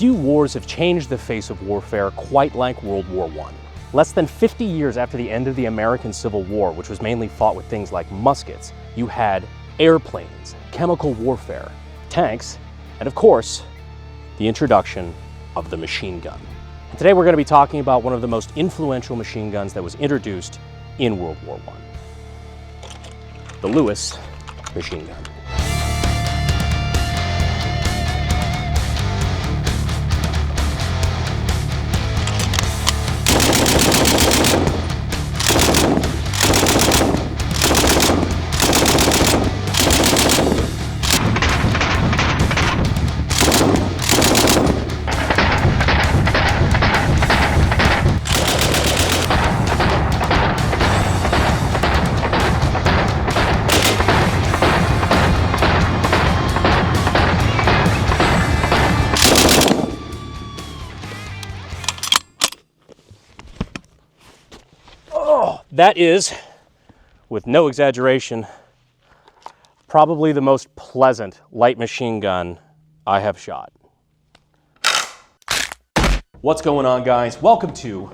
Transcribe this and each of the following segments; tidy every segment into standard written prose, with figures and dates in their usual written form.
Few wars have changed the face of warfare quite like World War I. Less than 50 years after the end of the American Civil War, which was mainly fought with things like muskets, you had airplanes, chemical warfare, tanks, and of course, the introduction of the machine gun. And today we're going to be talking about one of the most influential machine guns that was introduced in World War I. The Lewis machine gun. That is, with no exaggeration, probably the most pleasant light machine gun I have shot. What's going on, guys? Welcome to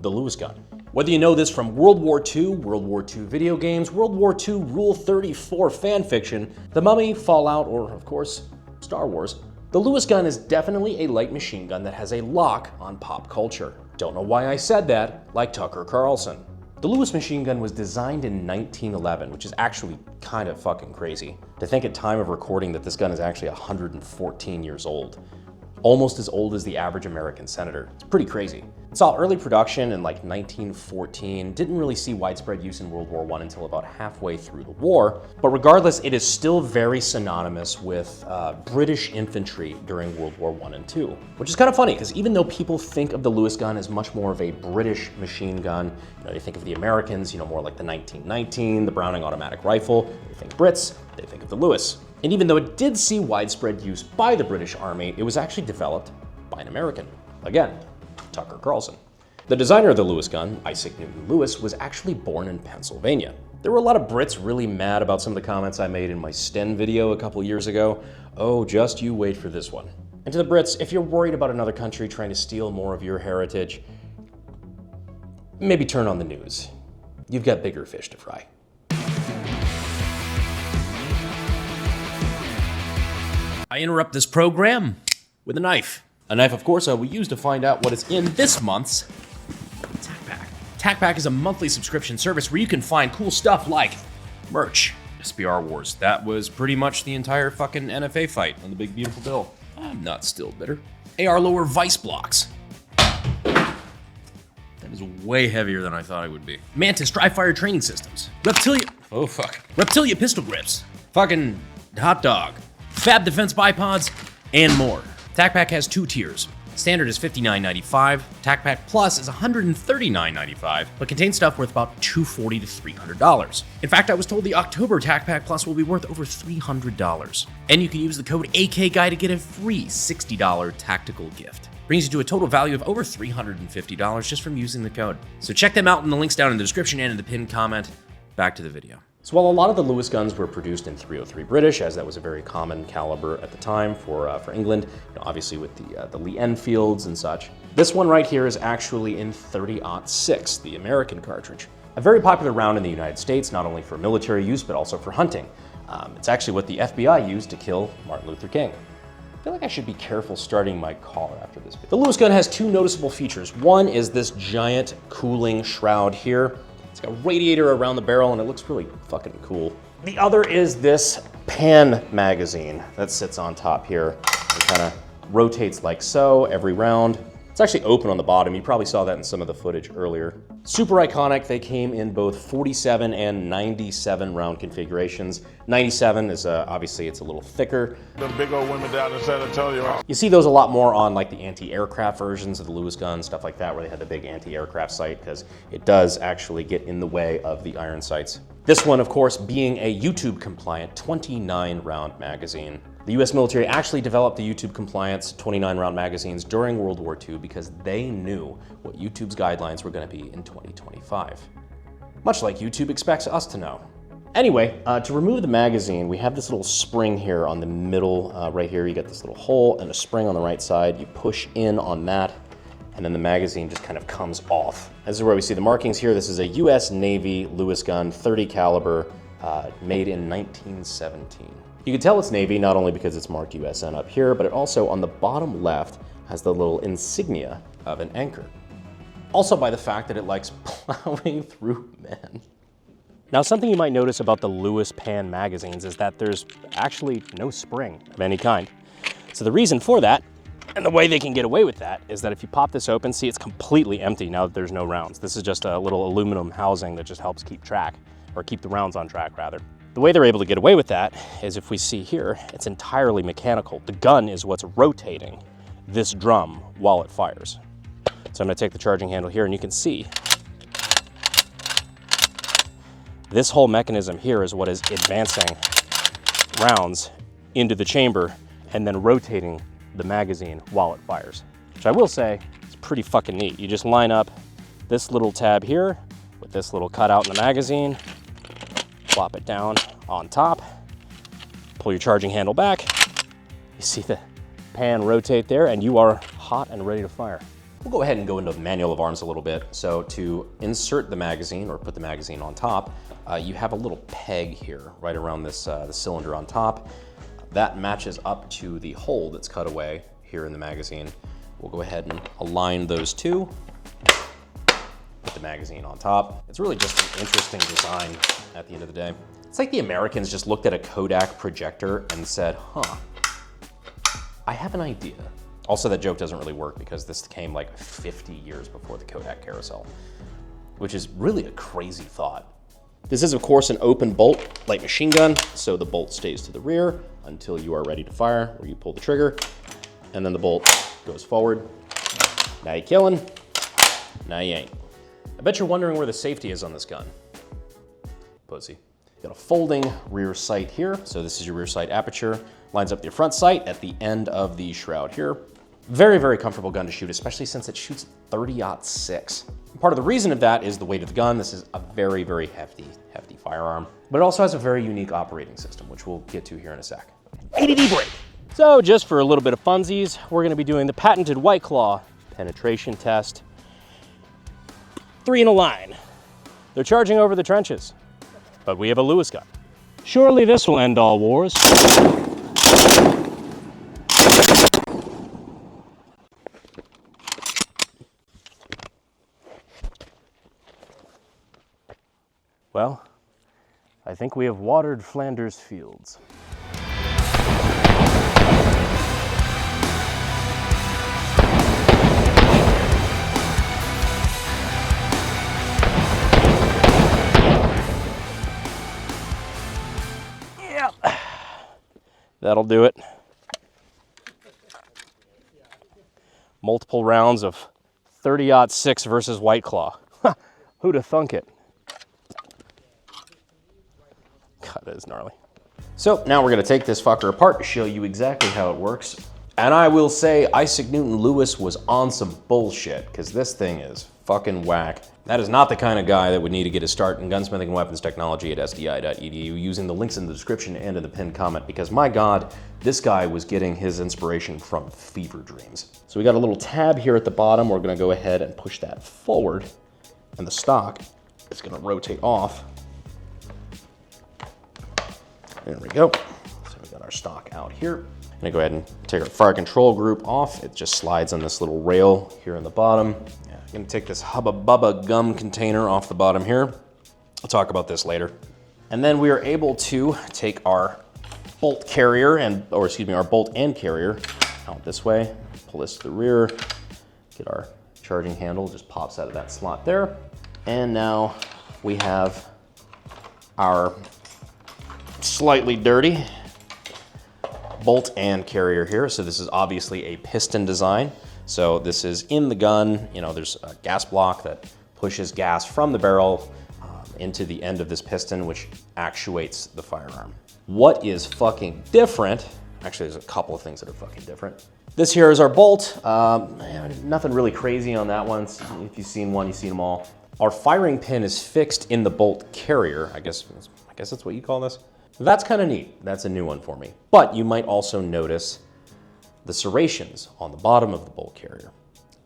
the Lewis gun. Whether you know this from World War II, World War II video games, World War II Rule 34 fan fiction, The Mummy, Fallout, or of course, Star Wars, the Lewis gun is definitely a light machine gun that has a lock on pop culture. Don't know why I said that, like Tucker Carlson. The Lewis machine gun was designed in 1911, which is actually kind of fucking crazy. To think at time of recording that this gun is actually 114 years old. Almost as old as the average American senator. It's pretty crazy. It saw early production in like 1914, didn't really see widespread use in World War I until about halfway through the war, but regardless, it is still very synonymous with British infantry during World War I and II, which is kind of funny because even though people think of the Lewis gun as much more of a British machine gun, they think of the Americans, more like the 1919, the Browning automatic rifle, they think Brits, they think of the Lewis. And even though it did see widespread use by the British Army, it was actually developed by an American. Again, Tucker Carlson. The designer of the Lewis gun, Isaac Newton Lewis, was actually born in Pennsylvania. There were a lot of Brits really mad about some of the comments I made in my Sten video a couple years ago. Oh, just you wait for this one. And to the Brits, if you're worried about another country trying to steal more of your heritage, maybe turn on the news. You've got bigger fish to fry. I interrupt this program with a knife. A knife, of course, we use to find out what is in this month's TacPack. TacPack is a monthly subscription service where you can find cool stuff like merch, SPR Wars. That was pretty much the entire fucking NFA fight on the Big Beautiful Bill. I'm not still bitter. AR lower vice blocks. That is way heavier than I thought it would be. Mantis dry fire training systems. Reptilia pistol grips. Fucking hot dog. Fab defense bipods, and more. TacPack has two tiers. Standard is $59.95. TacPack Plus is $139.95, but contains stuff worth about $240 to $300. In fact, I was told the October TacPack Plus will be worth over $300. And you can use the code AKGuy to get a free $60 tactical gift. Brings you to a total value of over $350 just from using the code. So check them out in the links down in the description and in the pinned comment. Back to the video. So while a lot of the Lewis guns were produced in .303 British, as that was a very common caliber at the time for England, obviously with the Lee Enfields and such, this one right here is actually in .30-06, the American cartridge. A very popular round in the United States, not only for military use, but also for hunting. It's actually what the FBI used to kill Martin Luther King. I feel like I should be careful starting my car after this. The Lewis gun has two noticeable features. One is this giant cooling shroud here. It's got a radiator around the barrel and it looks really fucking cool. The other is this pan magazine that sits on top here. It kind of rotates like so every round. It's actually open on the bottom. You probably saw that in some of the footage earlier. Super iconic. They came in both 47 and 97 round configurations. 97 is obviously it's a little thicker. The big old women down in San Antonio. You see those a lot more on like the anti-aircraft versions of the Lewis gun, stuff like that, where they had the big anti-aircraft sight, because it does actually get in the way of the iron sights. This one, of course, being a YouTube compliant 29 round magazine. The US military actually developed the YouTube compliance 29 round magazines during World War II because they knew what YouTube's guidelines were going to be in 2025. Much like YouTube expects us to know. Anyway, to remove the magazine, we have this little spring here on the middle. Right here, you got this little hole and a spring on the right side. You push in on that, and then the magazine just kind of comes off. This is where we see the markings here. This is a US Navy Lewis gun, 30 caliber, made in 1917. You can tell it's Navy not only because it's marked USN up here, but it also on the bottom left has the little insignia of an anchor. Also by the fact that it likes plowing through men. Now, something you might notice about the Lewis Pan magazines is that there's actually no spring of any kind. So the reason for that, and the way they can get away with that, is that if you pop this open, see it's completely empty now that there's no rounds. This is just a little aluminum housing that just helps keep track, or keep the rounds on track rather. The way they're able to get away with that is if we see here, it's entirely mechanical. The gun is what's rotating this drum while it fires. So I'm gonna take the charging handle here and you can see this whole mechanism here is what is advancing rounds into the chamber and then rotating the magazine while it fires. Which I will say, is pretty fucking neat. You just line up this little tab here with this little cutout in the magazine, plop it down on top, pull your charging handle back, you see the pan rotate there, and you are hot and ready to fire. We'll go ahead and go into the manual of arms a little bit. So to insert the magazine or put the magazine on top, you have a little peg here right around this the cylinder on top. That matches up to the hole that's cut away here in the magazine. We'll go ahead and align those two, put the magazine on top. It's really just an interesting design at the end of the day. It's like the Americans just looked at a Kodak projector and said, huh, I have an idea. Also, that joke doesn't really work because this came like 50 years before the Kodak carousel, which is really a crazy thought. This is, of course, an open bolt light machine gun, so the bolt stays to the rear until you are ready to fire, where you pull the trigger, and then the bolt goes forward. Now you're killing, now you ain't. I bet you're wondering where the safety is on this gun. Pussy. Got a folding rear sight here, so this is your rear sight aperture. Lines up your front sight at the end of the shroud here. Very, very comfortable gun to shoot, especially since it shoots 30-06. Part of the reason of that is the weight of the gun. This is a very, very hefty firearm, but it also has a very unique operating system, which we'll get to here in a sec. ADD break. So just for a little bit of funsies, we're gonna be doing the patented White Claw penetration test. 3 in a line. They're charging over the trenches, but we have a Lewis gun. Surely this will end all wars. Well, I think we have watered Flanders fields. Yep, that'll do it. Multiple rounds of 30-06 versus White Claw. Who'd have thunk it? God, that is gnarly. So now we're gonna take this fucker apart to show you exactly how it works. And I will say Isaac Newton Lewis was on some bullshit, because this thing is fucking whack. That is not the kind of guy that would need to get a start in gunsmithing and weapons technology at sdi.edu using the links in the description and in the pinned comment, because my God, this guy was getting his inspiration from fever dreams. So we got a little tab here at the bottom. We're gonna go ahead and push that forward, and the stock is gonna rotate off. There we go. So we got our stock out here. I'm gonna go ahead and take our fire control group off. It just slides on this little rail here in the bottom. Yeah, I'm gonna take this Hubba Bubba gum container off the bottom here. I'll talk about this later. And then we are able to take our bolt carrier our bolt and carrier out this way. Pull this to the rear. Get our charging handle, just pops out of that slot there. And now we have our slightly dirty bolt and carrier here. So this is obviously a piston design. So this is in the gun, you know, there's a gas block that pushes gas from the barrel into the end of this piston, which actuates the firearm. What is fucking different, actually there's a couple of things that are fucking different. This here is our bolt. Nothing really crazy on that one. If you've seen one, you've seen them all. Our firing pin is fixed in the bolt carrier. I guess guess that's what you call this. That's kind of neat. That's a new one for me. But you might also notice the serrations on the bottom of the bolt carrier.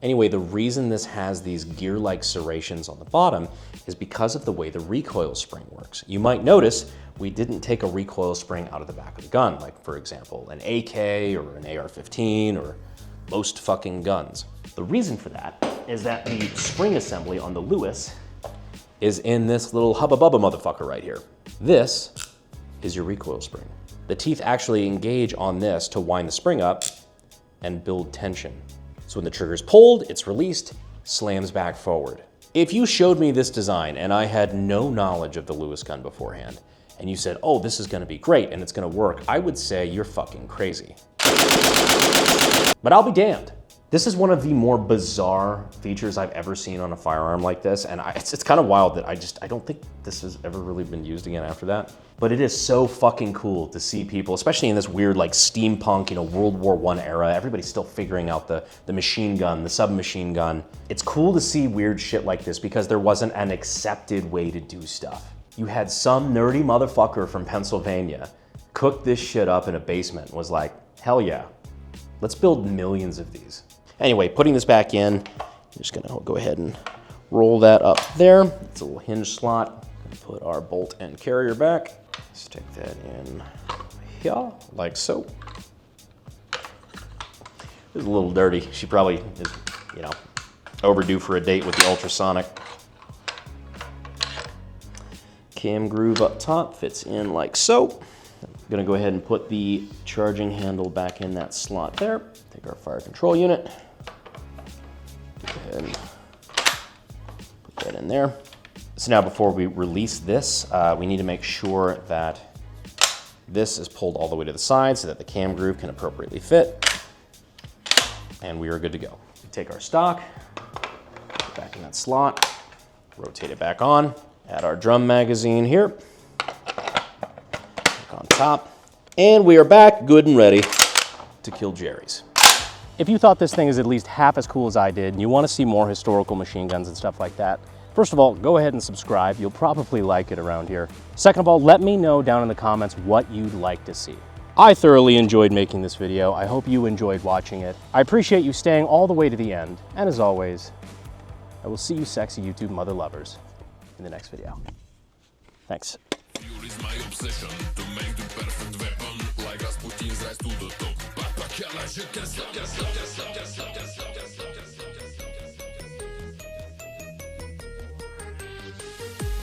Anyway, the reason this has these gear-like serrations on the bottom is because of the way the recoil spring works. You might notice we didn't take a recoil spring out of the back of the gun, like for example, an AK or an AR-15 or most fucking guns. The reason for that is that the spring assembly on the Lewis is in this little hubba bubba motherfucker right here. This is your recoil spring. The teeth actually engage on this to wind the spring up and build tension. So when the trigger's pulled, it's released, slams back forward. If you showed me this design and I had no knowledge of the Lewis gun beforehand, and you said, oh, this is gonna be great and it's gonna work, I would say you're fucking crazy. But I'll be damned. This is one of the more bizarre features I've ever seen on a firearm like this, and it's kind of wild that I don't think this has ever really been used again after that. But it is so fucking cool to see people, especially in this weird like steampunk, World War I era. Everybody's still figuring out the machine gun, the submachine gun. It's cool to see weird shit like this because there wasn't an accepted way to do stuff. You had some nerdy motherfucker from Pennsylvania cook this shit up in a basement and was like, hell yeah, let's build millions of these. Anyway, putting this back in, I'm just gonna go ahead and roll that up there. It's a little hinge slot. Put our bolt and carrier back. Stick that in here, like so. This is a little dirty. She probably is, overdue for a date with the ultrasonic. Cam groove up top fits in like so. I'm gonna go ahead and put the charging handle back in that slot there. Take our fire control unit. Go ahead and put that in there. So now before we release this, we need to make sure that this is pulled all the way to the side so that the cam groove can appropriately fit. And we are good to go. Take our stock, put it back in that slot, rotate it back on, add our drum magazine here, back on top, and we are back good and ready to kill Jerry's. If you thought this thing is at least half as cool as I did and you want to see more historical machine guns and stuff like that, first of all, go ahead and subscribe. You'll probably like it around here. Second of all, let me know down in the comments what you'd like to see. I thoroughly enjoyed making this video. I hope you enjoyed watching it. I appreciate you staying all the way to the end. And as always, I will see you sexy YouTube mother lovers in the next video. Thanks.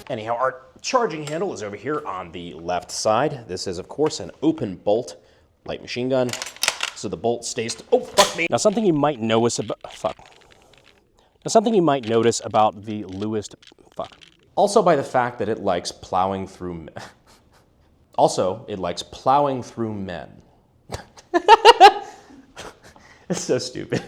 Anyhow, our charging handle is over here on the left side. This is, of course, an open bolt light machine gun. So the bolt stays, oh, fuck me. Now something you might notice about, the Lewis, Also by the fact that it likes plowing through, it likes plowing through men. It's so stupid.